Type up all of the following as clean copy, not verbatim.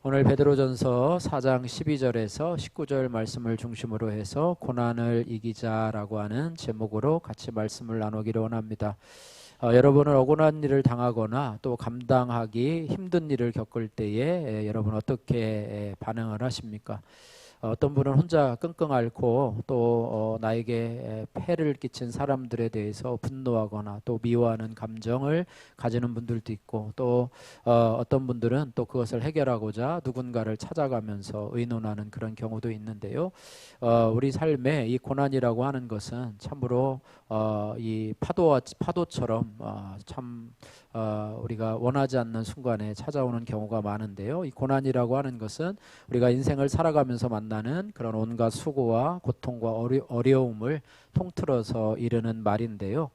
오늘 베드로전서 4장 12절에서 19절 말씀을 중심으로 해서 고난을 이기자라고 하는 제목으로 같이 말씀을 나누기를 원합니다. 여러분은 억울한 일을 당하거나 또 감당하기 힘든 일을 겪을 때에 여러분 어떻게 반응을 하십니까? 어떤 분은 혼자 끙끙 앓고 또 나에게 폐를 끼친 사람들에 대해서 분노하거나 또 미워하는 감정을 가지는 분들도 있고, 또 어떤 분들은 또 그것을 해결하고자 누군가를 찾아가면서 의논하는 그런 경우도 있는데요. 우리 삶에 이 고난이라고 하는 것은 참으로 이 파도처럼 참 우리가 원하지 않는 순간에 찾아오는 경우가 많은데요. 이 고난이라고 하는 것은 우리가 인생을 살아가면서 만나는 그런 온갖 수고와 고통과 어려움을 통틀어서 이르는 말인데요.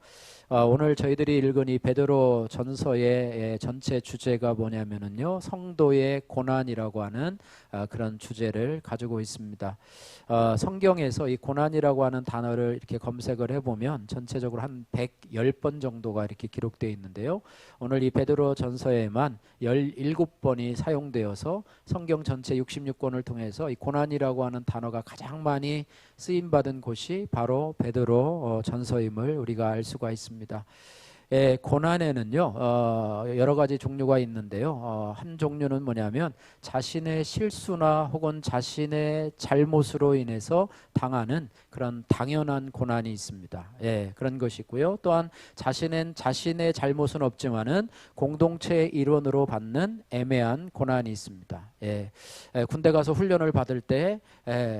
오늘 저희들이 읽은 이 베드로 전서의 전체 주제가 뭐냐면은요, 성도의 고난이라고 하는 그런 주제를 가지고 있습니다. 성경에서 이 고난이라고 하는 단어를 이렇게 검색을 해보면 전체적으로 한 110번 정도가 이렇게 기록되어 있는데요. 오늘 이 베드로 전서에만 17번이 사용되어서 성경 전체 66권을 통해서 이 고난이라고 하는 단어가 가장 많이 쓰임받은 곳이 바로 베드로 전서임을 우리가 알 수가 있습니다. 고난에는요 여러 가지 종류가 있는데요. 한 종류는 뭐냐면 자신의 실수나 혹은 자신의 잘못으로 인해서 당하는 그런 당연한 고난이 있습니다. 그런 것이 있고요. 또한 자신의 잘못은 없지만은 공동체의 일원으로 받는 애매한 고난이 있습니다. 군대 가서 훈련을 받을 때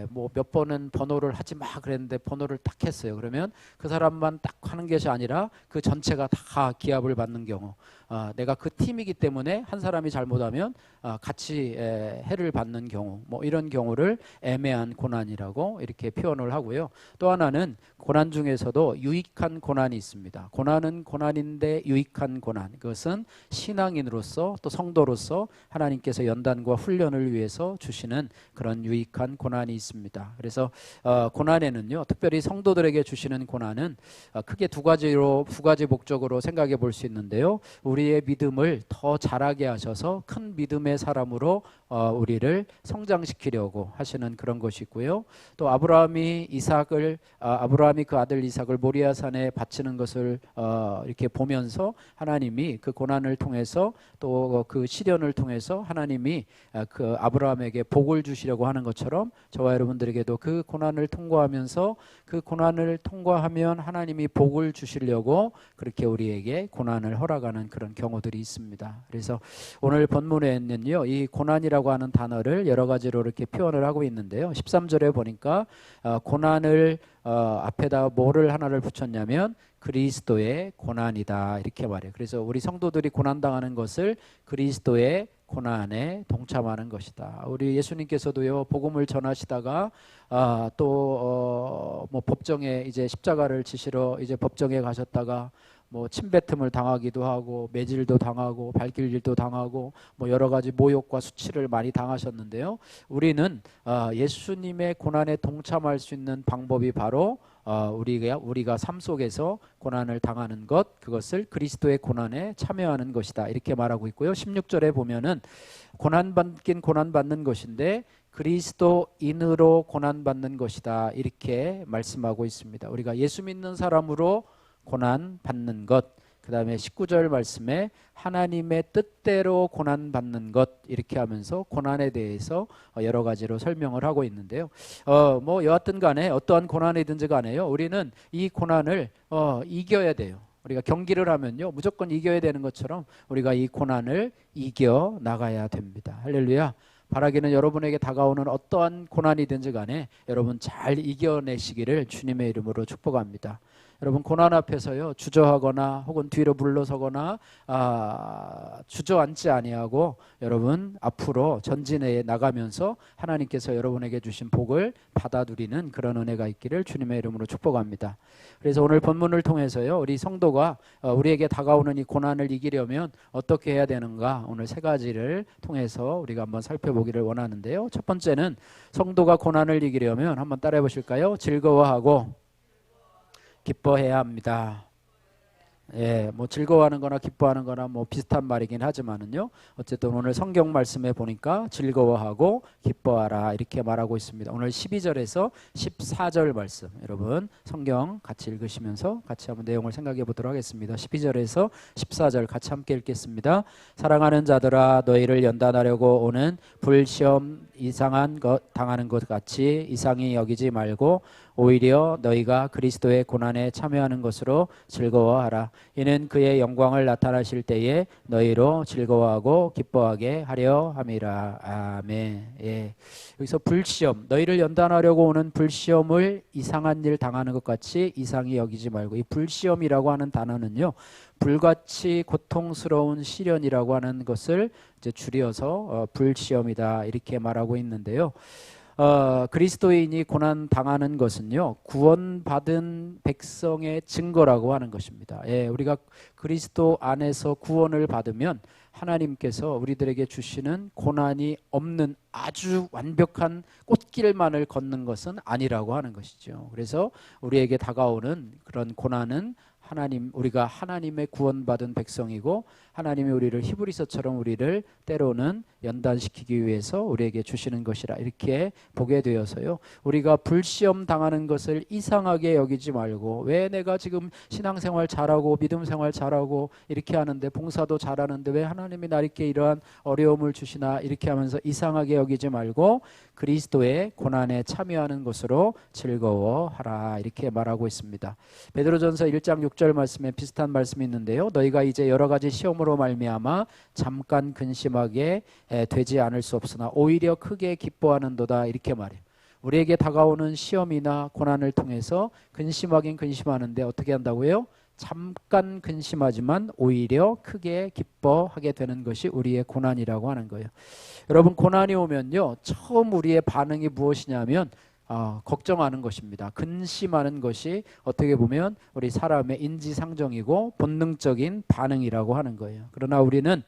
뭐 몇 번은 번호를 하지 마 그랬는데 번호를 딱 했어요. 그러면 그 사람만 딱 하는 것이 아니라 그 전체가 다 기합을 받는 경우, 내가 그 팀이기 때문에 한 사람이 잘못하면 같이 해를 받는 경우, 뭐 이런 경우를 애매한 고난이라고 이렇게 표현을 하고요. 또 하나는 고난 중에서도 유익한 고난이 있습니다. 고난은 고난인데 유익한 고난, 그것은 신앙인으로서 또 성도로서 하나님께서 연단과 훈련을 위해서 주시는 그런 유익한 고난이 있습니다. 그래서 고난에는요, 특별히 성도들에게 주시는 고난은 크게 두 가지 목적으로 생각해 볼 수 있는데요. 우리의 믿음을 더 자라게 하셔서 큰 믿음의 사람으로 우리를 성장시키려고 하시는 그런 것이 있고요. 또 아브라함이 그 아들 이삭을 모리아산에 바치는 것을 이렇게 보면서 하나님이 그 고난을 통해서 또 그 시련을 통해서 하나님이 그 아브라함에게 복을 주시려고 하는 것처럼 저와 여러분들에게도 그 고난을 통과하면서 그 고난을 통과하면 하나님이 복을 주시려고 그렇게 우리에게 고난을 허락하는 그런 경우들이 있습니다. 그래서 오늘 본문에는요, 이 고난이라고 하는 단어를 여러 가지로 이렇게 표현을 하고 있는데요. 13절에 보니까 고난을 앞에다 뭐를 하나를 붙였냐면 그리스도의 고난이다 이렇게 말해요. 그래서 우리 성도들이 고난당하는 것을 그리스도의 고난에 동참하는 것이다. 우리 예수님께서도요, 복음을 전하시다가 또 뭐 법정에 이제 십자가를 지시러 이제 법정에 가셨다가 뭐 침뱉음을 당하기도 하고 매질도 당하고 발길질도 당하고 뭐 여러 가지 모욕과 수치를 많이 당하셨는데요. 우리는 예수님의 고난에 동참할 수 있는 방법이 바로 우리가 삶 속에서 고난을 당하는 것, 그것을 그리스도의 고난에 참여하는 것이다 이렇게 말하고 있고요. 16절에 보면은 고난받긴 고난받는 것인데 그리스도인으로 고난받는 것이다 이렇게 말씀하고 있습니다. 우리가 예수 믿는 사람으로 고난받는 것, 그 다음에 19절 말씀에 하나님의 뜻대로 고난받는 것 이렇게 하면서 고난에 대해서 여러 가지로 설명을 하고 있는데요. 뭐 여하튼 간에 어떠한 고난이든지 간에요, 우리는 이 고난을 이겨야 돼요. 우리가 경기를 하면요, 무조건 이겨야 되는 것처럼 우리가 이 고난을 이겨 나가야 됩니다. 할렐루야. 바라기는 여러분에게 다가오는 어떠한 고난이든지 간에 여러분 잘 이겨내시기를 주님의 이름으로 축복합니다. 여러분 고난 앞에서요, 주저하거나 혹은 뒤로 물러서거나 주저앉지 아니하고 여러분 앞으로 전진해 나가면서 하나님께서 여러분에게 주신 복을 받아 누리는 그런 은혜가 있기를 주님의 이름으로 축복합니다. 그래서 오늘 본문을 통해서요, 우리 성도가 우리에게 다가오는 이 고난을 이기려면 어떻게 해야 되는가, 오늘 세 가지를 통해서 우리가 한번 살펴보기를 원하는데요. 첫 번째는 성도가 고난을 이기려면 한번 따라해 보실까요? 즐거워하고 기뻐해야 합니다. 예, 뭐 즐거워하는 거나 기뻐하는 거나 뭐 비슷한 말이긴 하지만은요. 어쨌든 오늘 성경 말씀에 보니까 즐거워하고 기뻐하라 이렇게 말하고 있습니다. 오늘 12절에서 14절 말씀 여러분 성경 같이 읽으시면서 같이 한번 내용을 생각해 보도록 하겠습니다. 12절에서 14절 같이 함께 읽겠습니다. 사랑하는 자들아 너희를 연단하려고 오는 불시험 이상한 것 당하는 것 같이 이상히 여기지 말고 오히려 너희가 그리스도의 고난에 참여하는 것으로 즐거워하라. 이는 그의 영광을 나타나실 때에 너희로 즐거워하고 기뻐하게 하려 함이라. 아멘. 예. 여기서 불시험, 너희를 연단하려고 오는 불시험을 이상한 일 당하는 것 같이 이상히 여기지 말고, 이 불시험이라고 하는 단어는요, 불같이 고통스러운 시련이라고 하는 것을 이제 줄여서 불시험이다 이렇게 말하고 있는데요. 그리스도인이 고난 당하는 것은요, 구원받은 백성의 증거라고 하는 것입니다. 예, 우리가 그리스도 안에서 구원을 받으면 하나님께서 우리들에게 주시는 고난이 없는 아주 완벽한 꽃길만을 걷는 것은 아니라고 하는 것이죠. 그래서 우리에게 다가오는 그런 고난은 우리가 하나님의 구원받은 백성이고 하나님이 우리를 히브리서처럼 우리를 때로는 연단시키기 위해서 우리에게 주시는 것이라 이렇게 보게 되어서요. 우리가 불시험 당하는 것을 이상하게 여기지 말고, 왜 내가 지금 신앙생활 잘하고 믿음 생활 잘하고 이렇게 하는데 봉사도 잘하는데 왜 하나님이 나에게 이러한 어려움을 주시나 이렇게 하면서 이상하게 여기지 말고 그리스도의 고난에 참여하는 것으로 즐거워하라 이렇게 말하고 있습니다. 베드로전서 1장 6절 말씀에 비슷한 말씀이 있는데요. 너희가 이제 여러 가지 시험으로 말미암아 잠깐 근심하게 되지 않을 수 없으나 오히려 크게 기뻐하는도다 이렇게 말해요. 우리에게 다가오는 시험이나 고난을 통해서 근심하긴 근심하는데 어떻게 한다고요? 잠깐 근심하지만 오히려 크게 기뻐하게 되는 것이 우리의 고난이라고 하는 거예요. 여러분, 고난이 오면요, 처음 우리의 반응이 무엇이냐면 걱정하는 것입니다. 근심하는 것이 어떻게 보면 우리 사람의 인지상정이고 본능적인 반응이라고 하는 거예요. 그러나 우리는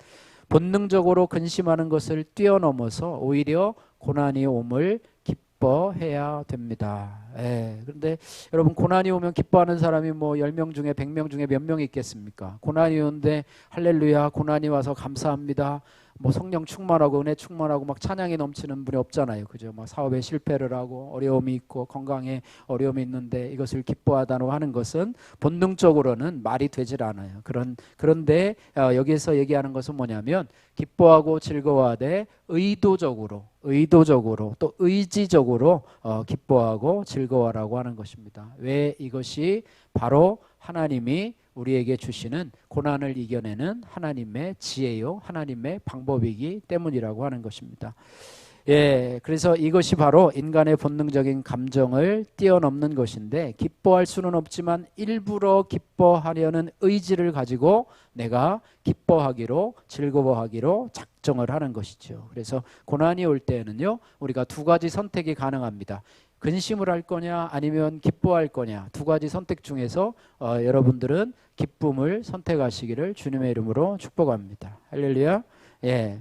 본능적으로 근심하는 것을 뛰어넘어서 오히려 고난이 옴을 기뻐해야 됩니다. 그런데 여러분, 고난이 오면 기뻐하는 사람이 뭐 10명 중에 100명 중에 몇 명이 있겠습니까? 고난이 오는데 할렐루야, 고난이 와서 감사합니다, 뭐 성령 충만하고 은혜 충만하고 막 찬양이 넘치는 분이 없잖아요. 그죠? 막 사업에 실패를 하고 어려움이 있고 건강에 어려움이 있는데 이것을 기뻐하다고 하는 것은 본능적으로는 말이 되질 않아요. 그런데 여기에서 얘기하는 것은 뭐냐면 기뻐하고 즐거워하되 의도적으로 또 의지적으로 기뻐하고 즐거워하라고 하는 것입니다. 왜? 이것이 바로 하나님이 우리에게 주시는 고난을 이겨내는 하나님의 지혜요, 하나님의 방법이기 때문이라고 하는 것입니다. 예, 그래서 이것이 바로 인간의 본능적인 감정을 뛰어넘는 것인데, 기뻐할 수는 없지만 일부러 기뻐하려는 의지를 가지고 내가 기뻐하기로, 즐거워하기로 작정을 하는 것이죠. 그래서 고난이 올 때에는요, 우리가 두 가지 선택이 가능합니다. 근심을 할 거냐 아니면 기뻐할 거냐, 두 가지 선택 중에서 여러분들은 기쁨을 선택하시기를 주님의 이름으로 축복합니다. 할렐루야. 예.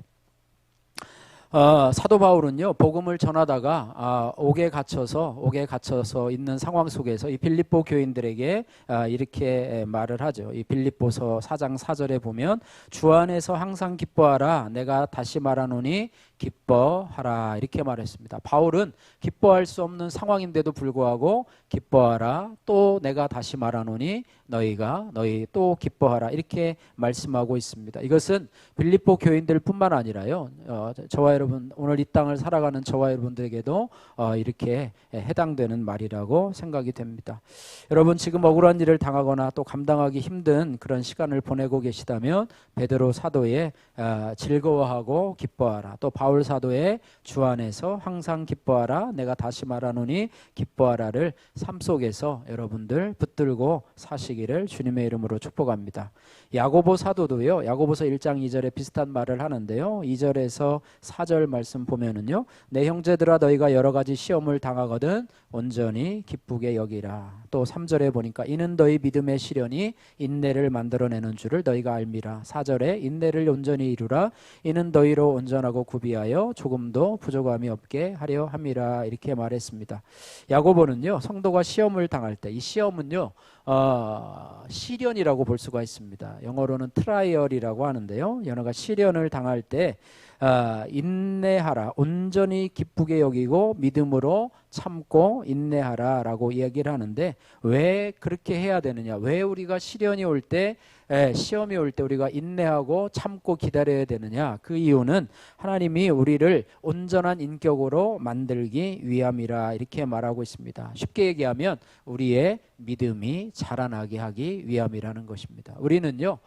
사도 바울은요, 복음을 전하다가 옥에 갇혀서 있는 상황 속에서 이 빌립보 교인들에게 이렇게 말을 하죠. 이 빌립보서 4장 4절에 보면 주 안에서 항상 기뻐하라, 내가 다시 말하노니 기뻐하라 이렇게 말했습니다. 바울은 기뻐할 수 없는 상황인데도 불구하고 기뻐하라, 또 내가 다시 말하노니 너희 또 기뻐하라 이렇게 말씀하고 있습니다. 이것은 빌립보 교인들뿐만 아니라요, 저와 여러분, 오늘 이 땅을 살아가는 저와 여러분들에게도 이렇게 해당되는 말이라고 생각이 됩니다. 여러분, 지금 억울한 일을 당하거나 또 감당하기 힘든 그런 시간을 보내고 계시다면 베드로 사도의 즐거워하고 기뻐하라, 또 바울 사도의 주 안에서 항상 기뻐하라, 내가 다시 말하노니 기뻐하라를 삶 속에서 여러분들 붙들고 사시기를 주님의 이름으로 축복합니다. 야고보 사도도요, 야고보서 1장 2절에 비슷한 말을 하는데요, 2절에서 4절 말씀 보면은요, 내 형제들아 너희가 여러 가지 시험을 당하거든 온전히 기쁘게 여기라. 또 3절에 보니까 이는 너희 믿음의 시련이 인내를 만들어내는 줄을 너희가 알미라. 4절에 인내를 온전히 이루라. 이는 너희로 온전하고 구비하여 조금도 부족함이 없게 하려 함이라 이렇게 말했습니다. 야고보는요, 성도가 시험을 당할 때, 이 시험은요 시련이라고 볼 수가 있습니다. 영어로는 트라이얼이라고 하는데요. 연어가 시련을 당할 때 인내하라, 온전히 기쁘게 여기고 믿음으로 참고 인내하라 라고 이야기를 하는데, 왜 그렇게 해야 되느냐, 왜 우리가 시련이 올 때, 시험이 올 때 우리가 인내하고 참고 기다려야 되느냐, 그 이유는 하나님이 우리를 온전한 인격으로 만들기 위함이라 이렇게 말하고 있습니다. 쉽게 얘기하면 우리의 믿음이 자라나게 하기 위함이라는 것입니다. 우리는요,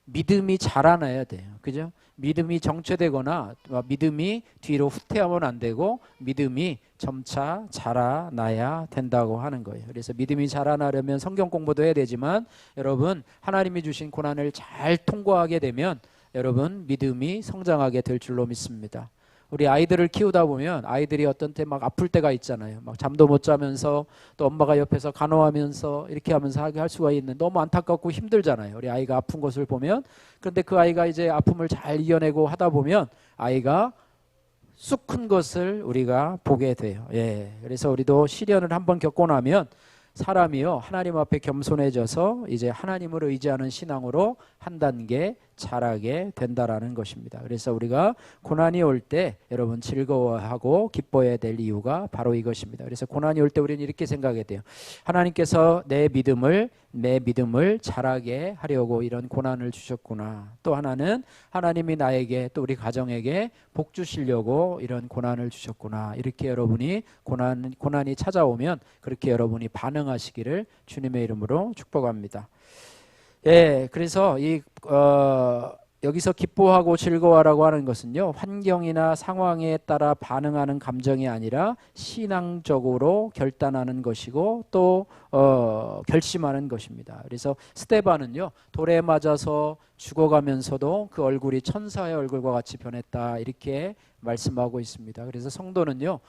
믿음이 자라나야 돼요. 그죠? 믿음이 정체되거나 믿음이 뒤로 후퇴하면 안 되고 믿음이 점차 자라나야 된다고 하는 거예요. 그래서 믿음이 자라나려면 성경 공부도 해야 되지만, 여러분 하나님이 주신 고난을 잘 통과하게 되면 여러분 믿음이 성장하게 될 줄로 믿습니다. 우리 아이들을 키우다 보면 아이들이 어떤 때 막 아플 때가 있잖아요. 막 잠도 못 자면서 또 엄마가 옆에서 간호하면서 이렇게 하면서 하게 할 수가 있는, 너무 안타깝고 힘들잖아요. 우리 아이가 아픈 것을 보면. 그런데 그 아이가 이제 아픔을 잘 이겨내고 하다 보면 아이가 쑥 큰 것을 우리가 보게 돼요. 그래서 우리도 시련을 한번 겪고 나면 사람이요, 하나님 앞에 겸손해져서 이제 하나님을 의지하는 신앙으로 한 단계 자라게 된다라는 것입니다. 그래서 우리가 고난이 올 때 여러분 즐거워하고 기뻐해야 될 이유가 바로 이것입니다. 그래서 고난이 올 때 우리는 이렇게 생각해야 돼요. 하나님께서 내 믿음을 자라게 하려고 이런 고난을 주셨구나. 또 하나는 하나님이 나에게, 또 우리 가정에게 복 주시려고 이런 고난을 주셨구나. 이렇게 여러분이 고난이 찾아오면 그렇게 여러분이 반응하시기를 주님의 이름으로 축복합니다. 그래서 여기서 기뻐하고 즐거워라고 하는 것은요, 환경이나 상황에 따라 반응하는 감정이 아니라 신앙적으로 결단하는 것이고 또 결심하는 것입니다. 그래서 스데반은요, 돌에 맞아서 죽어가면서도 그 얼굴이 천사의 얼굴과 같이 변했다, 이렇게 말씀하고 있습니다. 그래서 성도는요,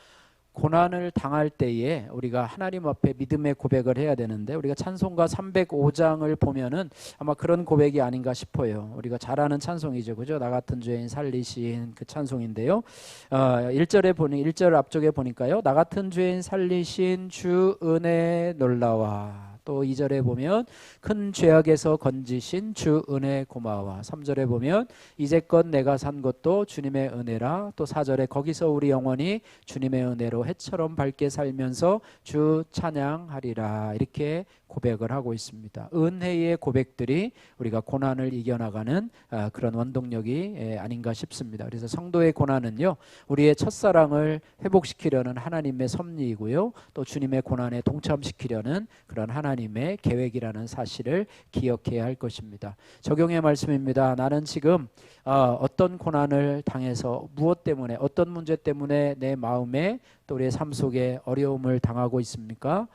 고난을 당할 때에 우리가 하나님 앞에 믿음의 고백을 해야 되는데, 우리가 찬송가 305장을 보면은 아마 그런 고백이 아닌가 싶어요. 우리가 잘 아는 찬송이죠, 그죠? 나 같은 죄인 살리신 그 찬송인데요. 1절 앞쪽에 보니까요, 나 같은 죄인 살리신 주 은혜 놀라와. 또 2절에 보면 큰 죄악에서 건지신 주 은혜 고마워. 3절에 보면 이제껏 내가 산 것도 주님의 은혜라. 또 4절에 거기서 우리 영원히 주님의 은혜로 해처럼 밝게 살면서 주 찬양하리라. 이렇게 고백을 하고 있습니다. 은혜의 고백들이 우리가 고난을 이겨나가는 그런 원동력이 아닌가 싶습니다. 그래서 성도의 고난은요, 우리의 첫사랑을 회복시키려는 하나님의 섭리이고요, 또 주님의 고난에 동참시키려는 그런 하나님의 계획이라는 사실을 기억해야 할 것입니다. 적용의 말씀입니다. 나는 지금 어떤 고난을 당해서 무엇 때문에, 어떤 문제 때문에 내 마음에 또 우리의 삶 속에 어려움을 당하고 있습니까?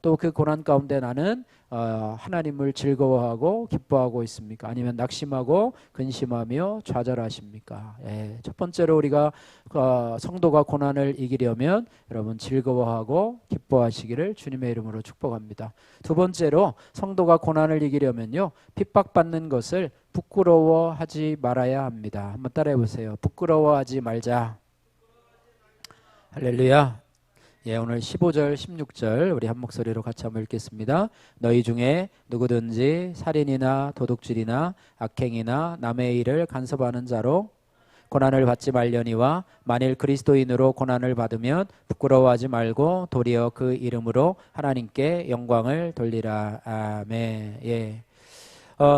또 그 고난 가운데 나는 하나님을 즐거워하고 기뻐하고 있습니까? 아니면 낙심하고 근심하며 좌절하십니까? 첫 번째로 우리가 성도가 고난을 이기려면 여러분 즐거워하고 기뻐하시기를 주님의 이름으로 축복합니다. 두 번째로 성도가 고난을 이기려면요, 핍박받는 것을 부끄러워하지 말아야 합니다. 한번 따라해 보세요. 부끄러워하지 말자. 할렐루야. 오늘 15절 16절 우리 한 목소리로 같이 한번 읽겠습니다. 너희 중에 누구든지 살인이나 도둑질이나 악행이나 남의 일을 간섭하는 자로 고난을 받지 말려니와, 만일 그리스도인으로 고난을 받으면 부끄러워하지 말고 도리어 그 이름으로 하나님께 영광을 돌리라. 아멘.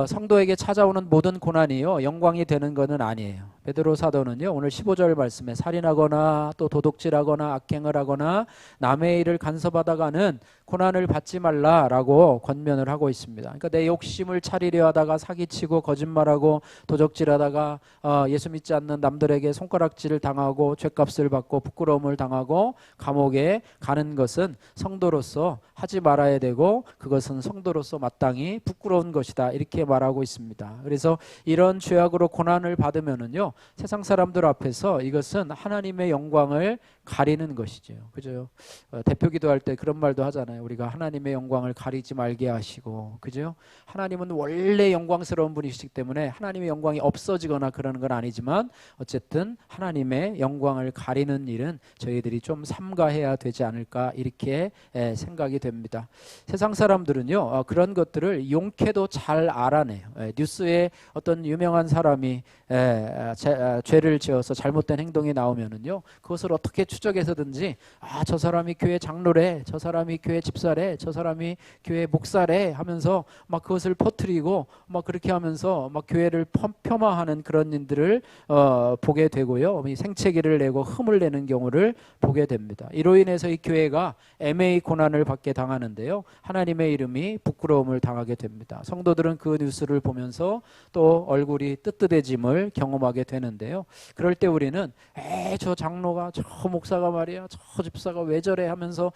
성도에게 찾아오는 모든 고난이요, 영광이 되는 것은 아니에요. 베드로 사도는요, 오늘 15절 말씀에 살인하거나 또 도둑질하거나 악행을 하거나 남의 일을 간섭하다가는 고난을 받지 말라라고 권면을 하고 있습니다. 그러니까 내 욕심을 차리려 하다가 사기치고 거짓말하고 도적질하다가 예수 믿지 않는 남들에게 손가락질을 당하고 죗값을 받고 부끄러움을 당하고 감옥에 가는 것은 성도로서 하지 말아야 되고, 그것은 성도로서 마땅히 부끄러운 것이다, 이렇게 이렇게 말하고 있습니다. 그래서 이런 죄악으로 고난을 받으면은요, 세상 사람들 앞에서 이것은 하나님의 영광을 가리는 것이죠. 그죠? 대표 기도할 때 그런 말도 하잖아요. 우리가 하나님의 영광을 가리지 말게 하시고, 그죠? 하나님은 원래 영광스러운 분이시기 때문에 하나님의 영광이 없어지거나 그러는 건 아니지만 어쨌든 하나님의 영광을 가리는 일은 저희들이 좀 삼가해야 되지 않을까 이렇게 생각이 됩니다. 세상 사람들은요, 그런 것들을 용케도 잘 알아내요. 뉴스에 어떤 유명한 사람이 죄를 지어서 잘못된 행동이 나오면은요, 그것을 어떻게 추적해서든지 저 사람이 교회 장로래, 저 사람이 교회 집사래, 저 사람이 교회 목사래 하면서 막 그것을 퍼뜨리고 막 그렇게 하면서 막 교회를 폄하하는 그런 일들을 보게 되고요, 생채기를 내고 흠을 내는 경우를 보게 됩니다. 이로 인해서 이 교회가 애매히 고난을 받게 당하는데요, 하나님의 이름이 부끄러움을 당하게 됩니다. 성도들은 그 뉴스를 보면서 또 얼굴이 뜨뜻해짐을 경험하게 되는데요, 그럴 때 우리는 저 장로가, 저 목사가 말이야, 저 집사가 왜 저래 하면서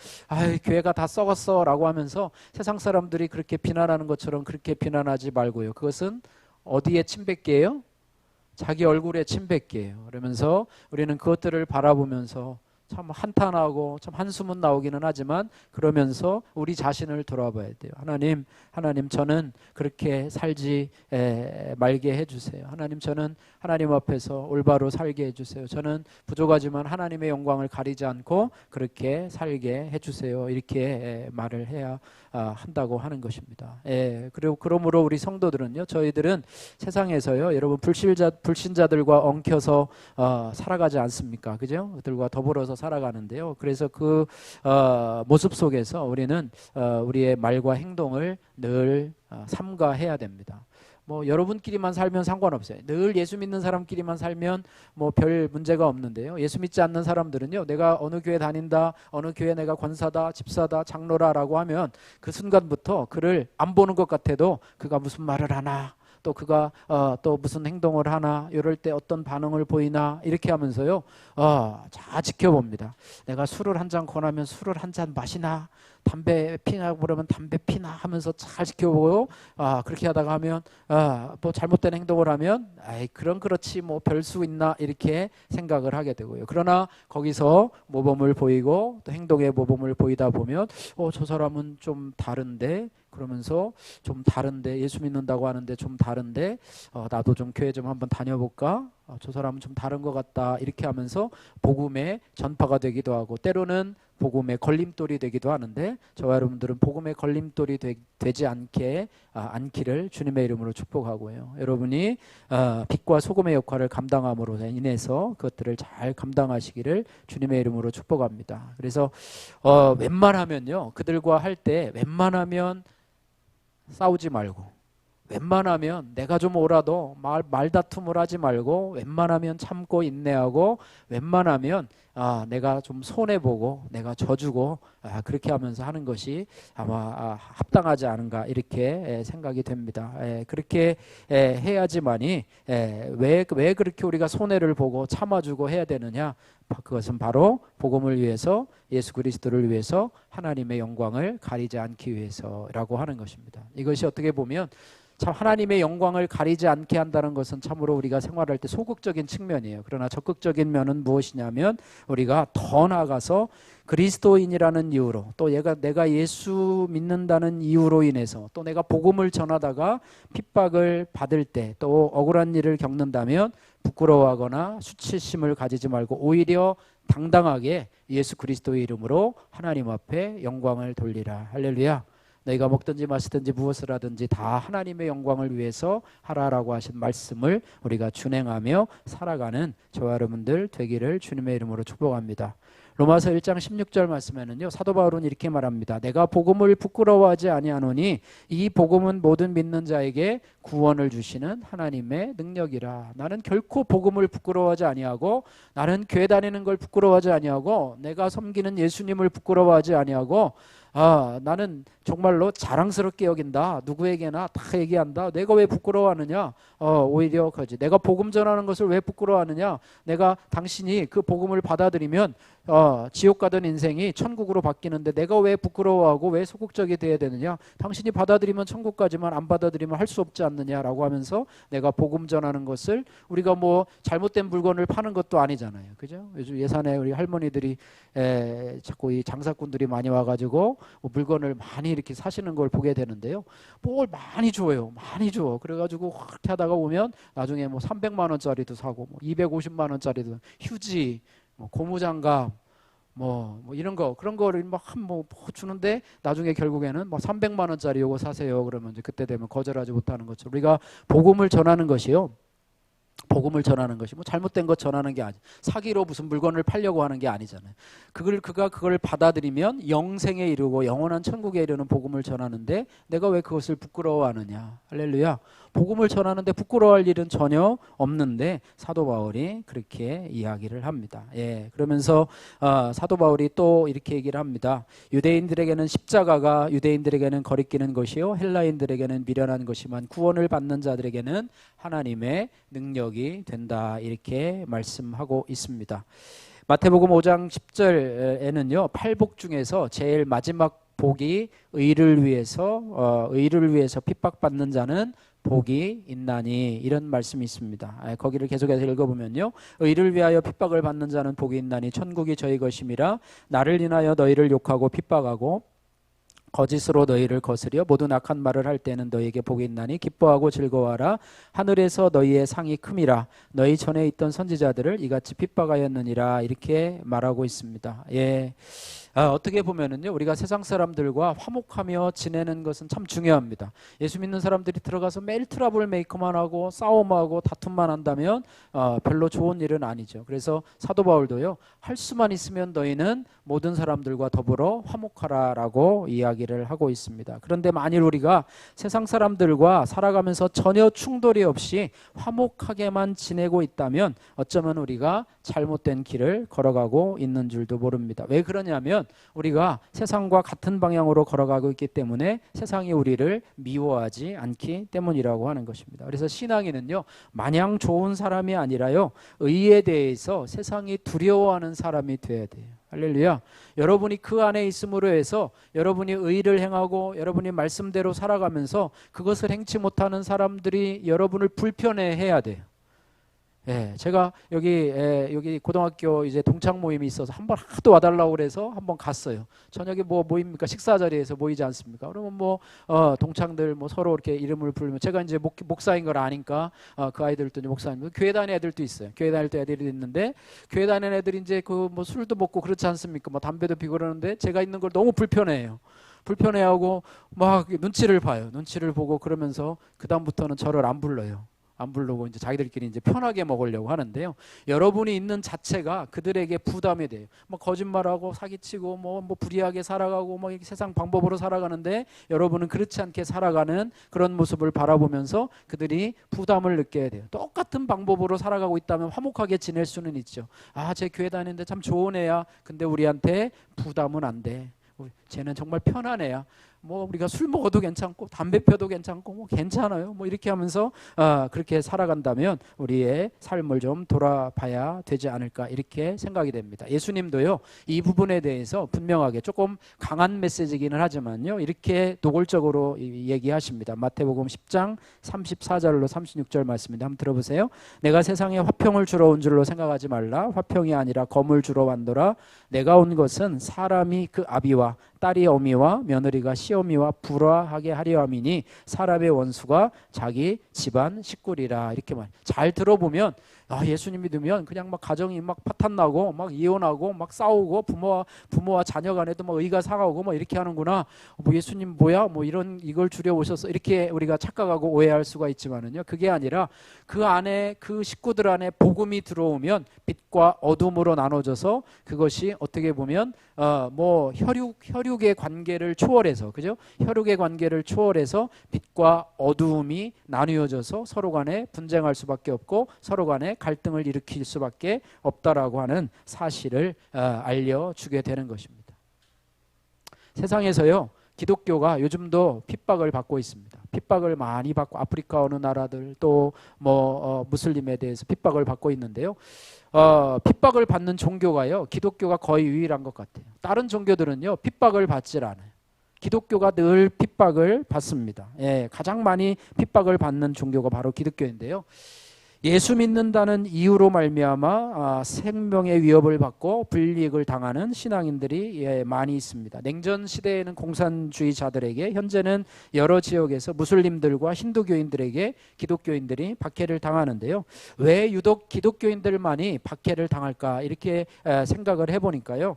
교회가 다 썩었어 라고 하면서 세상 사람들이 그렇게 비난하는 것처럼 그렇게 비난하지 말고요, 그것은 어디에 침뱉기예요? 자기 얼굴에 침뱉기예요. 그러면서 우리는 그것들을 바라보면서 참 한탄하고 참 한숨은 나오기는 하지만 그러면서 우리 자신을 돌아봐야 돼요. 하나님 저는 그렇게 살지 말게 해주세요. 하나님 저는 하나님 앞에서 올바로 살게 해주세요. 저는 부족하지만 하나님의 영광을 가리지 않고 그렇게 살게 해주세요. 이렇게 말을 해야 한다고 하는 것입니다. 그리고 그러므로 우리 성도들은요, 저희들은 세상에서요, 여러분 불신자들과 엉켜서 살아가지 않습니까? 그죠? 그들과 더불어서 살아가는데요. 그래서 그 모습 속에서 우리는 우리의 말과 행동을 늘 삼가해야 됩니다. 뭐 여러분끼리만 살면 상관없어요. 늘 예수 믿는 사람끼리만 살면 뭐 별 문제가 없는데요, 예수 믿지 않는 사람들은요, 내가 어느 교회 다닌다, 어느 교회 내가 권사다, 집사다, 장로라라고 하면 그 순간부터 그를 안 보는 것 같아도 그가 무슨 말을 하나, 또 그가 또 무슨 행동을 하나, 이럴 때 어떤 반응을 보이나 이렇게 하면서요, 잘 지켜봅니다. 내가 술을 한 잔 권하면 술을 한 잔 마시나, 담배 피나 그러면 담배 피나 하면서 잘 지켜보고, 그렇게 하다가 하면 뭐 잘못된 행동을 하면 그럼 그렇지 뭐 별 수 있나 이렇게 생각을 하게 되고요. 그러나 거기서 모범을 보이고 또 행동의 모범을 보이다 보면 저 사람은 좀 다른데, 그러면서 좀 다른데, 예수 믿는다고 하는데 좀 다른데 나도 좀 교회 좀 한번 다녀볼까? 저 사람은 좀 다른 것 같다 이렇게 하면서 복음의 전파가 되기도 하고, 때로는 복음의 걸림돌이 되기도 하는데, 저와 여러분들은 복음의 걸림돌이 되지 않기를 주님의 이름으로 축복하고요, 여러분이 빛과 소금의 역할을 감당함으로 인해서 그것들을 잘 감당하시기를 주님의 이름으로 축복합니다. 그래서 웬만하면요, 그들과 할 때 웬만하면 싸우지 말고, 웬만하면 내가 좀 오라도 말다툼을 하지 말고, 웬만하면 참고 인내하고, 웬만하면 내가 좀 손해보고 내가 져주고 그렇게 하면서 하는 것이 아마 합당하지 않은가 이렇게 생각이 됩니다. 그렇게 해야지만이, 왜 그렇게 우리가 손해를 보고 참아주고 해야 되느냐? 그것은 바로 복음을 위해서, 예수 그리스도를 위해서, 하나님의 영광을 가리지 않기 위해서라고 하는 것입니다. 이것이 어떻게 보면 참 하나님의 영광을 가리지 않게 한다는 것은 참으로 우리가 생활할 때 소극적인 측면이에요. 그러나 적극적인 면은 무엇이냐면, 우리가 더 나아가서 그리스도인이라는 이유로, 또 내가 예수 믿는다는 이유로 인해서, 또 내가 복음을 전하다가 핍박을 받을 때, 또 억울한 일을 겪는다면 부끄러워하거나 수치심을 가지지 말고 오히려 당당하게 예수 그리스도의 이름으로 하나님 앞에 영광을 돌리라. 할렐루야. 너희가 먹든지 마시든지 무엇을 하든지 다 하나님의 영광을 위해서 하라라고 하신 말씀을 우리가 준행하며 살아가는 저와 여러분들 되기를 주님의 이름으로 축복합니다. 로마서 1장 16절 말씀에는요, 사도 바울은 이렇게 말합니다. 내가 복음을 부끄러워하지 아니하노니 이 복음은 모든 믿는 자에게 구원을 주시는 하나님의 능력이라. 나는 결코 복음을 부끄러워하지 아니하고, 나는 교회 다니는 걸 부끄러워하지 아니하고, 내가 섬기는 예수님을 부끄러워하지 아니하고, 나는 정말로 자랑스럽게 여긴다. 누구에게나 다 얘기한다. 내가 왜 부끄러워하느냐? 오히려 그러지. 내가 복음 전하는 것을 왜 부끄러워하느냐? 내가 당신이 그 복음을 받아들이면 지옥 가던 인생이 천국으로 바뀌는데 내가 왜 부끄러워하고 왜 소극적이 돼야 되느냐? 당신이 받아들이면 천국 가지만 안 받아들이면 할 수 없지 않느냐라고 하면서 내가 복음 전하는 것을, 우리가 뭐 잘못된 물건을 파는 것도 아니잖아요. 그죠? 요즘 예산에 우리 할머니들이 자꾸 이 장사꾼들이 많이 와가지고 뭐 물건을 많이 이렇게 사시는 걸 보게 되는데요. 뭘 많이 줘요. 많이 줘. 그래가지고 확 하다가 보면 나중에 뭐 300만 원짜리도 사고 뭐 250만 원짜리도, 휴지, 뭐 고무장갑, 뭐 이런 거, 그런 거를 뭐 주는데 나중에 결국에는 뭐 300만 원짜리 요거 사세요. 그러면 이제 그때 되면 거절하지 못하는 것처럼, 우리가 복음을 전하는 것이요. 복음을 전하는 것이 뭐 잘못된 것 전하는 게 아니, 사기로 무슨 물건을 팔려고 하는 게 아니잖아요. 그가 그걸 받아들이면 영생에 이르고 영원한 천국에 이르는 복음을 전하는데 내가 왜 그것을 부끄러워하느냐. 할렐루야. 복음을 전하는데 부끄러워할 일은 전혀 없는데 사도 바울이 그렇게 이야기를 합니다. 그러면서 사도 바울이 또 이렇게 얘기를 합니다. 유대인들에게는 십자가가 유대인들에게는 거리끼는 것이요 헬라인들에게는 미련한 것이만 구원을 받는 자들에게는 하나님의 능력이 된다, 이렇게 말씀하고 있습니다. 마태복음 5장 10절에는요, 팔복 중에서 제일 마지막 복이 의를 위해서 핍박받는 자는 복이 있나니, 이런 말씀이 있습니다. 거기를 계속해서 읽어보면요, 의를 위하여 핍박을 받는 자는 복이 있나니 천국이 저희 것임이라. 나를 인하여 너희를 욕하고 핍박하고 거짓으로 너희를 거스려 모든 악한 말을 할 때는 너희에게 복이 있나니 기뻐하고 즐거워하라. 하늘에서 너희의 상이 큼이라. 너희 전에 있던 선지자들을 이같이 핍박하였느니라, 이렇게 말하고 있습니다. 어떻게 보면은요, 우리가 세상 사람들과 화목하며 지내는 것은 참 중요합니다. 예수 믿는 사람들이 들어가서 매일 트러블 메이커만 하고 싸움하고 다툼만 한다면 별로 좋은 일은 아니죠. 그래서 사도 바울도요, 할 수만 있으면 너희는 모든 사람들과 더불어 화목하라라고 이야기를 하고 있습니다. 그런데 만일 우리가 세상 사람들과 살아가면서 전혀 충돌이 없이 화목하게만 지내고 있다면 어쩌면 우리가 잘못된 길을 걸어가고 있는 줄도 모릅니다. 왜 그러냐면 우리가 세상과 같은 방향으로 걸어가고 있기 때문에 세상이 우리를 미워하지 않기 때문이라고 하는 것입니다. 그래서 신앙인은요, 마냥 좋은 사람이 아니라요, 의에 대해서 세상이 두려워하는 사람이 돼야 돼요. 할렐루야. 여러분이 그 안에 있음으로 해서 여러분이 의를 행하고 여러분이 말씀대로 살아가면서 그것을 행치 못하는 사람들이 여러분을 불편해해야 돼요. 제가 여기 고등학교 이제 동창 모임이 있어서 한번 하도 와달라고 그래서 한번 갔어요. 저녁에 뭐 모입니까? 식사 자리에서 모이지 않습니까? 그러면 뭐 동창들 뭐 서로 이렇게 이름을 부르면 제가 이제 목사인 걸 아니까 그 아이들도 이제 목사님, 교회 다니는 애들도 있어요. 교회 다닐 때 애들이 있는데 교회 다니는 애들이 이제 그 뭐 술도 먹고 그렇지 않습니까? 뭐 담배도 피고 그러는데 제가 있는 걸 너무 불편해해요. 불편해하고 막 눈치를 봐요. 눈치를 보고 그러면서 그 다음부터는 저를 안 불러요. 안 부르고 이제 자기들끼리 이제 편하게 먹으려고 하는데요. 여러분이 있는 자체가 그들에게 부담이 돼요. 뭐 거짓말하고 사기치고 뭐 불의하게 살아가고 뭐 세상 방법으로 살아가는데 여러분은 그렇지 않게 살아가는 그런 모습을 바라보면서 그들이 부담을 느껴야 돼요. 똑같은 방법으로 살아가고 있다면 화목하게 지낼 수는 있죠. 제 교회 다니는데 참 좋은 애야. 근데 우리한테 부담은 안 돼. 쟤는 정말 편한 애야. 뭐 우리가 술 먹어도 괜찮고 담배 펴도 괜찮고 뭐 괜찮아요. 뭐 이렇게 하면서 그렇게 살아간다면 우리의 삶을 좀 돌아봐야 되지 않을까, 이렇게 생각이 됩니다. 예수님도요, 이 부분에 대해서 분명하게 조금 강한 메시지이기는 하지만요, 이렇게 노골적으로 얘기하십니다. 마태복음 10장 34절로 36절 말씀인데 한번 들어보세요. 내가 세상에 화평을 주러 온 줄로 생각하지 말라. 화평이 아니라 검을 주러 왔노라. 내가 온 것은 사람이 그 아비와 딸이 어미와 며느리가 시어미와 불화하게 하려 함이니 사람의 원수가 자기 집안 식구리라. 이렇게 잘 들어보면 예수님 믿으면 그냥 막 가정이 막 파탄나고 막 이혼하고 막 싸우고 부모와 자녀 간에도 막 의가 상하고 막 이렇게 하는구나. 뭐 예수님 뭐야? 뭐 이걸 주려 오셔서 이렇게 우리가 착각하고 오해할 수가 있지만은요, 그게 아니라 그 안에 그 식구들 안에 복음이 들어오면 빛과 어둠으로 나눠져서 그것이 어떻게 보면 뭐 혈육의 관계를 초월해서, 그죠? 혈육의 관계를 초월해서 빛과 어두움이 나뉘어져서 서로 간에 분쟁할 수밖에 없고 서로 간에 갈등을 일으킬 수밖에 없다라고 하는 사실을 알려주게 되는 것입니다. 세상에서요, 기독교가 요즘도 핍박을 받고 있습니다. 핍박을 많이 받고 아프리카 어느 나라들 또 무슬림에 대해서 핍박을 받고 있는데요. 핍박을 받는 종교가요, 기독교가 거의 유일한 것 같아요. 다른 종교들은요, 핍박을 받질 않아요. 기독교가 늘 핍박을 받습니다. 예, 가장 많이 핍박을 받는 종교가 바로 기독교인데요. 예수 믿는다는 이유로 말미암아 생명의 위협을 받고 불이익을 당하는 신앙인들이 많이 있습니다. 냉전 시대에는 공산주의자들에게, 현재는 여러 지역에서 무슬림들과 힌두교인들에게 기독교인들이 박해를 당하는데요. 왜 유독 기독교인들만이 박해를 당할까 이렇게 생각을 해보니까요,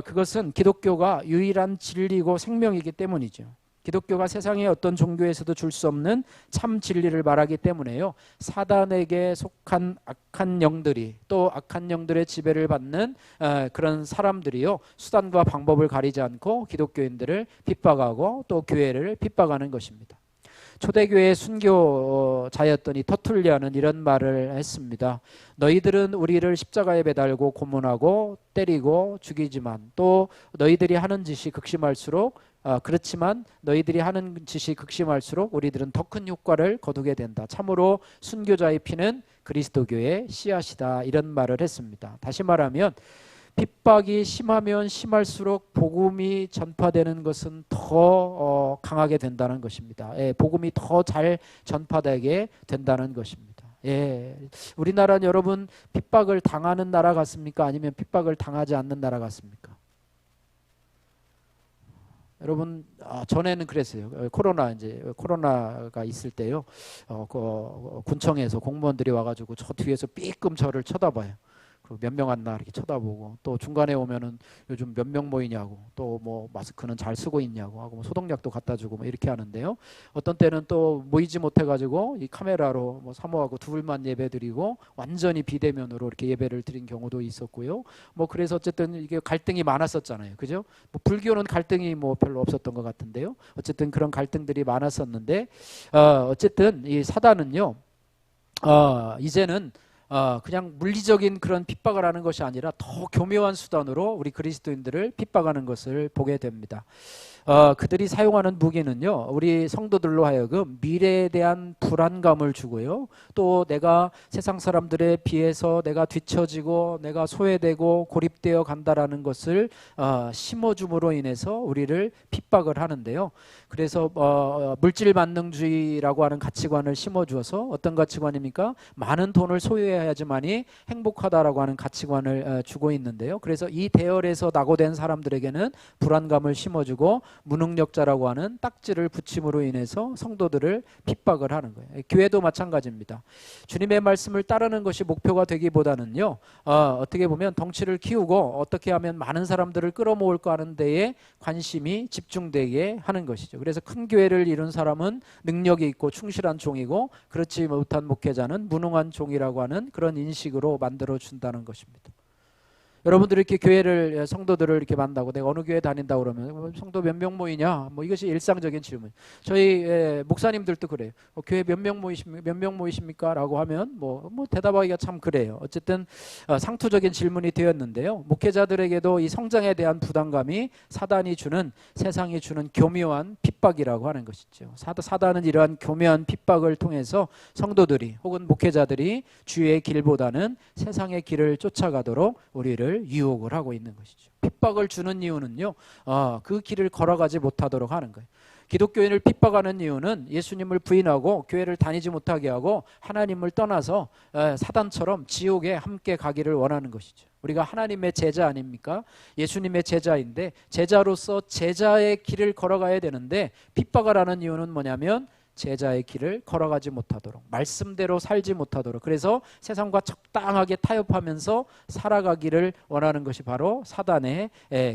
그것은 기독교가 유일한 진리고 생명이기 때문이죠. 기독교가 세상의 어떤 종교에서도 줄 수 없는 참 진리를 말하기 때문에요. 사단에게 속한 악한 영들이, 또 악한 영들의 지배를 받는 그런 사람들이요, 수단과 방법을 가리지 않고 기독교인들을 핍박하고 또 교회를 핍박하는 것입니다. 초대교회의 순교자였던 이 터툴리아는 이런 말을 했습니다. 너희들은 우리를 십자가에 매달고 고문하고 때리고 죽이지만 또 너희들이 하는 짓이 극심할수록 그렇지만 너희들이 하는 짓이 극심할수록 우리들은 더 큰 효과를 거두게 된다. 참으로 순교자의 피는 그리스도교의 씨앗이다. 이런 말을 했습니다. 다시 말하면 핍박이 심하면 심할수록 복음이 전파되는 것은 더 강하게 된다는 것입니다. 예, 복음이 더 잘 전파되게 된다는 것입니다. 예, 우리나라는 여러분 핍박을 당하는 나라 같습니까? 아니면 핍박을 당하지 않는 나라 같습니까? 여러분, 전에는 그랬어요. 코로나가 있을 때요, 군청에서 공무원들이 와가지고 저 뒤에서 삐끔 저를 쳐다봐요. 몇 명 왔나 이렇게 쳐다보고, 또 중간에 오면은 요즘 몇 명 모이냐고, 또 뭐 마스크는 잘 쓰고 있냐고 하고, 뭐 소독약도 갖다 주고 뭐 이렇게 하는데요. 어떤 때는 또 모이지 못해가지고 이 카메라로 뭐 사모하고 둘만 예배드리고 완전히 비대면으로 이렇게 예배를 드린 경우도 있었고요. 뭐 그래서 어쨌든 이게 갈등이 많았었잖아요, 그죠? 뭐 불교는 갈등이 뭐 별로 없었던 것 같은데요. 어쨌든 그런 갈등들이 많았었는데, 어쨌든 이 사단은요, 이제는 그냥 물리적인 그런 핍박을 하는 것이 아니라 더 교묘한 수단으로 우리 그리스도인들을 핍박하는 것을 보게 됩니다. 그들이 사용하는 무기는요, 우리 성도들로 하여금 미래에 대한 불안감을 주고요, 또 내가 세상 사람들에 비해서 내가 뒤처지고 내가 소외되고 고립되어 간다라는 것을 심어줌으로 인해서 우리를 핍박을 하는데요. 그래서 물질 만능주의라고 하는 가치관을 심어주어서, 어떤 가치관입니까? 많은 돈을 소유해야지만이 행복하다라고 하는 가치관을 주고 있는데요. 그래서 이 대열에서 낙오된 사람들에게는 불안감을 심어주고 무능력자라고 하는 딱지를 붙임으로 인해서 성도들을 핍박을 하는 거예요. 교회도 마찬가지입니다. 주님의 말씀을 따르는 것이 목표가 되기보다는요, 어떻게 보면 덩치를 키우고 어떻게 하면 많은 사람들을 끌어모을까 하는 데에 관심이 집중되게 하는 것이죠. 그래서 큰 교회를 이룬 사람은 능력이 있고 충실한 종이고, 그렇지 못한 목회자는 무능한 종이라고 하는 그런 인식으로 만들어 준다는 것입니다. 여러분들이 이렇게 교회를, 성도들을 이렇게 만나고 내가 어느 교회 다닌다 그러면 성도 몇 명 모이냐, 뭐 이것이 일상적인 질문. 저희 목사님들도 그래요. 교회 몇 명 모이십니까? 라고 하면 뭐 대답하기가 참 그래요. 어쨌든 상투적인 질문이 되었는데요. 목회자들에게도 이 성장에 대한 부담감이 사단이 주는, 세상이 주는 교묘한 핍박이라고 하는 것이죠. 사단은 이러한 교묘한 핍박을 통해서 성도들이 혹은 목회자들이 주의 길보다는 세상의 길을 쫓아가도록 우리를 유혹을 하고 있는 것이죠. 핍박을 주는 이유는요, 그 길을 걸어가지 못하도록 하는 거예요. 기독교인을 핍박하는 이유는 예수님을 부인하고 교회를 다니지 못하게 하고 하나님을 떠나서 사단처럼 지옥에 함께 가기를 원하는 것이죠. 우리가 하나님의 제자 아닙니까? 예수님의 제자인데, 제자로서 제자의 길을 걸어가야 되는데 핍박을 하는 이유는 뭐냐면 제자의 길을 걸어가지 못하도록, 말씀대로 살지 못하도록, 그래서 세상과 적당하게 타협하면서 살아가기를 원하는 것이 바로 사단의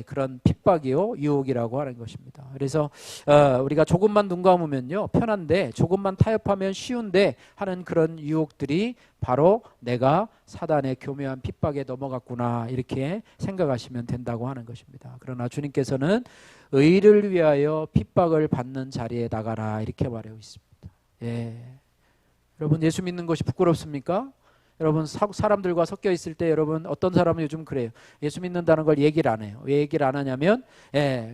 그런 핍박이요, 유혹이라고 하는 것입니다. 그래서 우리가 조금만 눈 감으면요 편한데, 조금만 타협하면 쉬운데 하는 그런 유혹들이 바로 내가 사단의 교묘한 핍박에 넘어갔구나, 이렇게 생각하시면 된다고 하는 것입니다. 그러나 주님께서는 의를 위하여 핍박을 받는 자리에 나가라, 이렇게 말하고 있습니다. 예. 여러분, 예수 믿는 것이 부끄럽습니까? 여러분 사람들과 섞여 있을 때 여러분 어떤 사람은 요즘 그래요. 예수 믿는다는 걸 얘기를 안 해요. 왜 얘기를 안 하냐면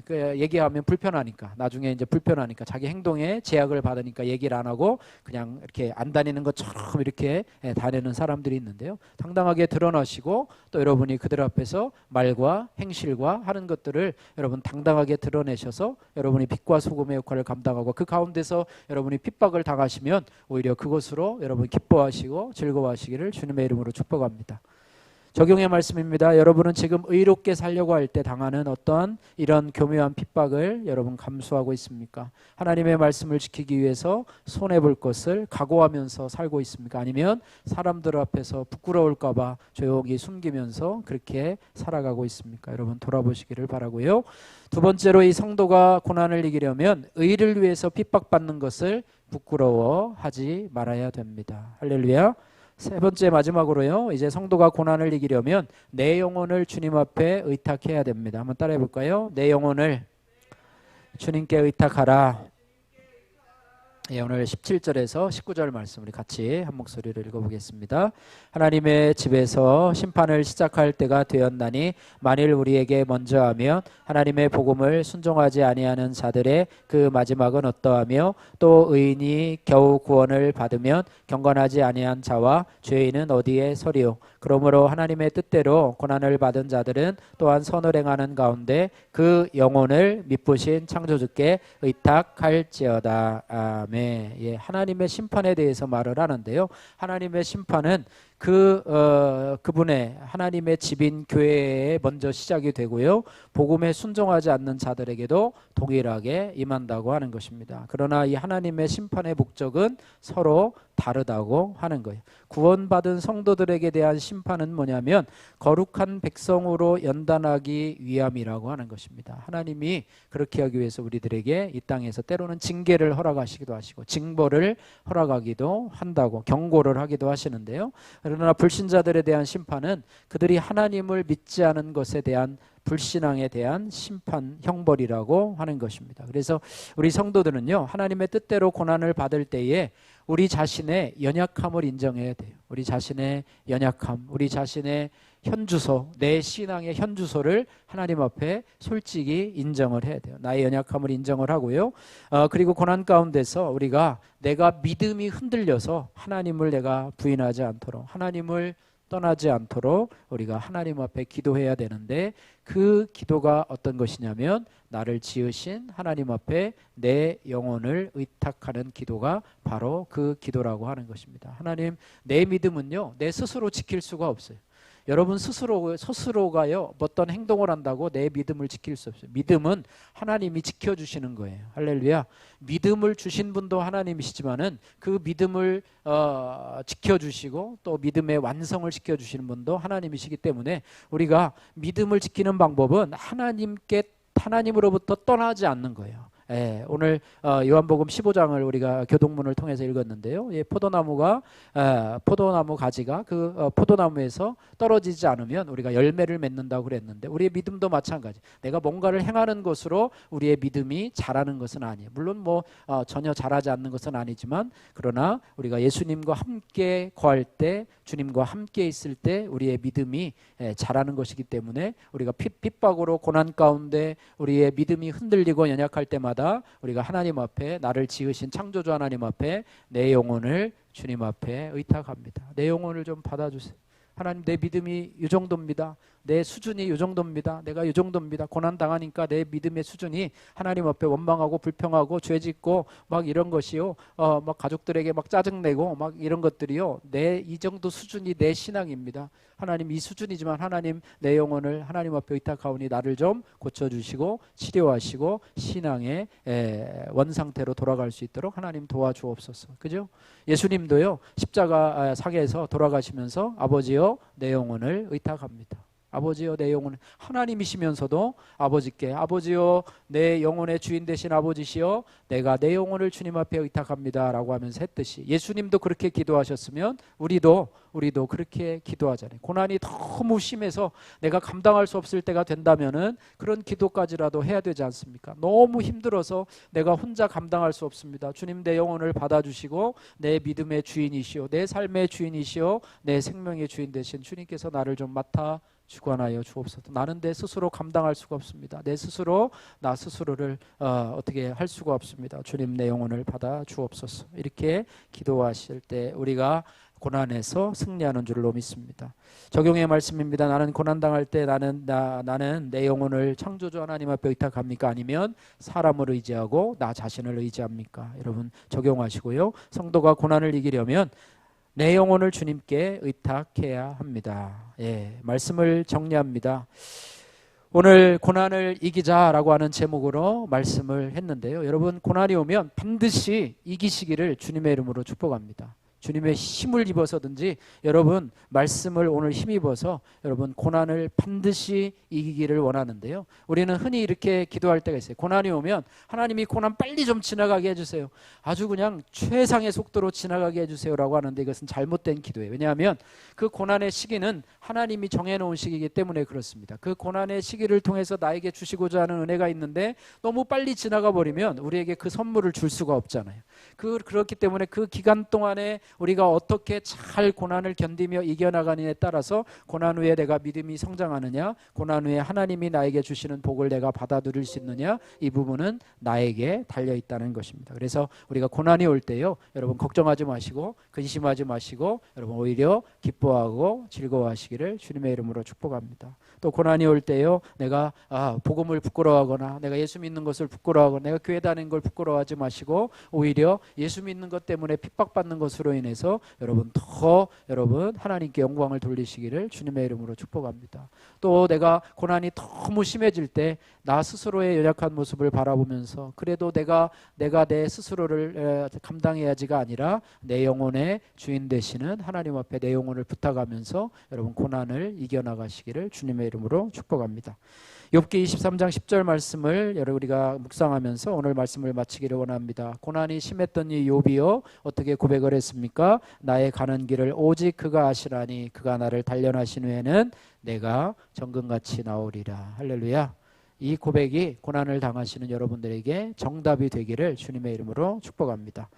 얘기하면 불편하니까. 나중에 이제 불편하니까 자기 행동에 제약을 받으니까 얘기를 안 하고 그냥 이렇게 안 다니는 것처럼 이렇게 다니는 사람들이 있는데요. 당당하게 드러나시고 또 여러분이 그들 앞에서 말과 행실과 하는 것들을 여러분 당당하게 드러내셔서 여러분이 빛과 소금의 역할을 감당하고 그 가운데서 여러분이 핍박을 당하시면 오히려 그것으로 여러분 기뻐하시고 즐거워하시기를 주님의 이름으로 축복합니다. 적용의 말씀입니다. 여러분은 지금 의롭게 살려고 할 때 당하는 어떠한 이런 교묘한 핍박을 여러분 감수하고 있습니까? 하나님의 말씀을 지키기 위해서 손해볼 것을 각오하면서 살고 있습니까? 아니면 사람들 앞에서 부끄러울까 봐 조용히 숨기면서 그렇게 살아가고 있습니까? 여러분 돌아보시기를 바라고요. 두 번째로 이 성도가 고난을 이기려면 의를 위해서 핍박받는 것을 부끄러워하지 말아야 됩니다. 할렐루야. 세 번째 마지막으로요. 이제 성도가 고난을 이기려면 내 영혼을 주님 앞에 의탁해야 됩니다. 한번 따라해 볼까요? 내 영혼을 주님께 의탁하라. 예, 오늘 17절에서 19절 말씀 우리 같이 한 목소리를 읽어보겠습니다. 하나님의 집에서 심판을 시작할 때가 되었나니 만일 우리에게 먼저 하면 하나님의 복음을 순종하지 아니하는 자들의 그 마지막은 어떠하며 또 의인이 겨우 구원을 받으면 경건하지 아니한 자와 죄인은 어디에 서리요. 그러므로 하나님의 뜻대로 고난을 받은 자들은 또한 선을 행하는 가운데 그 영혼을 미쁘신 창조주께 의탁할지어다. 아멘. 예, 하나님의 심판에 대해서 말을 하는데요. 하나님의 심판은 그분의 하나님의 집인 교회에 먼저 시작이 되고요. 복음에 순종하지 않는 자들에게도 동일하게 임한다고 하는 것입니다. 그러나 이 하나님의 심판의 목적은 서로 다르다고 하는 거예요. 구원받은 성도들에게 대한 심판은 뭐냐면 거룩한 백성으로 연단하기 위함이라고 하는 것입니다. 하나님이 그렇게 하기 위해서 우리들에게 이 땅에서 때로는 징계를 허락하시기도 하시고 징벌을 허락하기도 한다고 경고를 하기도 하시는데요. 그러나 불신자들에 대한 심판은 그들이 하나님을 믿지 않은 것에 대한 불신앙에 대한 심판, 형벌이라고 하는 것입니다. 그래서 우리 성도들은요, 하나님의 뜻대로 고난을 받을 때에 우리 자신의 연약함을 인정해야 돼요. 우리 자신의 연약함, 우리 자신의 현주소, 내 신앙의 현주소를 하나님 앞에 솔직히 인정을 해야 돼요. 나의 연약함을 인정을 하고요. 그리고 고난 가운데서 우리가 내가 믿음이 흔들려서 하나님을 내가 부인하지 않도록, 하나님을 떠나지 않도록 우리가 하나님 앞에 기도해야 되는데, 그 기도가 어떤 것이냐면 나를 지으신 하나님 앞에 내 영혼을 의탁하는 기도가 바로 그 기도라고 하는 것입니다. 하나님, 내 믿음은요 내 스스로 지킬 수가 없어요. 여러분 스스로가요 어떤 행동을 한다고 내 믿음을 지킬 수 없어요. 믿음은 하나님이 지켜주시는 거예요. 할렐루야. 믿음을 주신 분도 하나님이시지만은 그 믿음을 지켜주시고 또 믿음의 완성을 지켜주시는 분도 하나님이시기 때문에 우리가 믿음을 지키는 방법은 하나님으로부터 떠나지 않는 거예요. 예, 오늘 요한복음 15장을 우리가 교동문을 통해서 읽었는데요. 예, 포도나무 가지가 그 포도나무에서 떨어지지 않으면 우리가 열매를 맺는다고 그랬는데, 우리의 믿음도 마찬가지. 내가 뭔가를 행하는 것으로 우리의 믿음이 자라는 것은 아니에요. 물론 전혀 자라지 않는 것은 아니지만, 그러나 우리가 예수님과 함께 거할 때, 주님과 함께 있을 때 우리의 믿음이 자라는 것이기 때문에 우리가 핍박으로 고난 가운데 우리의 믿음이 흔들리고 연약할 때마다 우리가 하나님 앞에, 나를 지으신 창조주 하나님 앞에 내 영혼을 주님 앞에 의탁합니다. 내 영혼을 좀 받아주세요. 하나님, 내 믿음이 이 정도입니다. 내 수준이 이 정도입니다. 내가 이 정도입니다. 고난 당하니까 내 믿음의 수준이 하나님 앞에 원망하고 불평하고 죄짓고 막 이런 것이요, 막 가족들에게 막 짜증내고 막 이런 것들이요, 이 정도 수준이 내 신앙입니다. 하나님, 이 수준이지만 하나님, 내 영혼을 하나님 앞에 의탁하오니 나를 좀 고쳐주시고 치료하시고 신앙의 원상태로 돌아갈 수 있도록 하나님 도와주옵소서. 그죠? 예수님도요 십자가 상에서 돌아가시면서 아버지여 내 영혼을 의탁합니다. 아버지여 내 영혼, 하나님이시면서도 아버지께 아버지여 내 영혼의 주인 되신 아버지시여 내가 내 영혼을 주님 앞에 의탁합니다 라고 하면서 했듯이 예수님도 그렇게 기도하셨으면 우리도 그렇게 기도하잖아요. 고난이 너무 심해서 내가 감당할 수 없을 때가 된다면은 그런 기도까지라도 해야 되지 않습니까? 너무 힘들어서 내가 혼자 감당할 수 없습니다. 주님 내 영혼을 받아주시고 내 믿음의 주인이시오 내 삶의 주인이시오 내 생명의 주인 되신 주님께서 나를 좀 맡아 주관하여 주옵소서. 나는 내 스스로 감당할 수가 없습니다. 내 스스로 나 스스로를 어떻게 할 수가 없습니다. 주님 내 영혼을 받아 주옵소서. 이렇게 기도하실 때 우리가 고난에서 승리하는 줄로 믿습니다. 적용의 말씀입니다. 나는 고난당할 때 나는 내 영혼을 창조주 하나님 앞에 의탁합니까? 아니면 사람을 의지하고 나 자신을 의지합니까? 여러분 적용하시고요. 성도가 고난을 이기려면 내 영혼을 주님께 의탁해야 합니다. 예, 말씀을 정리합니다. 오늘 고난을 이기자라고 하는 제목으로 말씀을 했는데요. 여러분 고난이 오면 반드시 이기시기를 주님의 이름으로 축복합니다. 주님의 힘을 입어서든지 여러분 말씀을 오늘 힘입어서 여러분 고난을 반드시 이기기를 원하는데요. 우리는 흔히 이렇게 기도할 때가 있어요. 고난이 오면 하나님이 고난 빨리 좀 지나가게 해주세요. 아주 그냥 최상의 속도로 지나가게 해주세요라고 하는데 이것은 잘못된 기도예요. 왜냐하면 그 고난의 시기는 하나님이 정해놓은 시기이기 때문에 그렇습니다. 그 고난의 시기를 통해서 나에게 주시고자 하는 은혜가 있는데 너무 빨리 지나가 버리면 우리에게 그 선물을 줄 수가 없잖아요. 그렇기 때문에 그 기간 동안에 우리가 어떻게 잘 고난을 견디며 이겨나가느냐에 따라서 고난 후에 내가 믿음이 성장하느냐, 고난 후에 하나님이 나에게 주시는 복을 내가 받아들일 수 있느냐, 이 부분은 나에게 달려있다는 것입니다. 그래서 우리가 고난이 올 때요, 여러분 걱정하지 마시고 근심하지 마시고 여러분 오히려 기뻐하고 즐거워하시기를 주님의 이름으로 축복합니다. 또 고난이 올 때요, 내가 복음을 부끄러워하거나 내가 예수 믿는 것을 부끄러워하거나 내가 교회 다니는 걸 부끄러워하지 마시고 오히려 예수 믿는 것 때문에 핍박받는 것으로 인해서 여러분 하나님께 영광을 돌리시기를 주님의 이름으로 축복합니다. 또 내가 고난이 너무 심해질 때 나 스스로의 연약한 모습을 바라보면서 그래도 내가 내 스스로를 감당해야지가 아니라 내 영혼의 주인 되시는 하나님 앞에 내 영혼을 부탁하면서 여러분 고난을 이겨나가시기를 주님의 이름으로 축복합니다. 욥기 23장 10절 말씀을 여러분 우리가 묵상하면서 오늘 말씀을 마치기를 원합니다. 고난이 심했던 이 욥이요 어떻게 고백을 했습니까? 나의 가는 길을 오직 그가 아시라니 그가 나를 단련하신 후에는 내가 정금같이 나오리라. 할렐루야. 이 고백이 고난을 당하시는 여러분들에게 정답이 되기를 주님의 이름으로 축복합니다.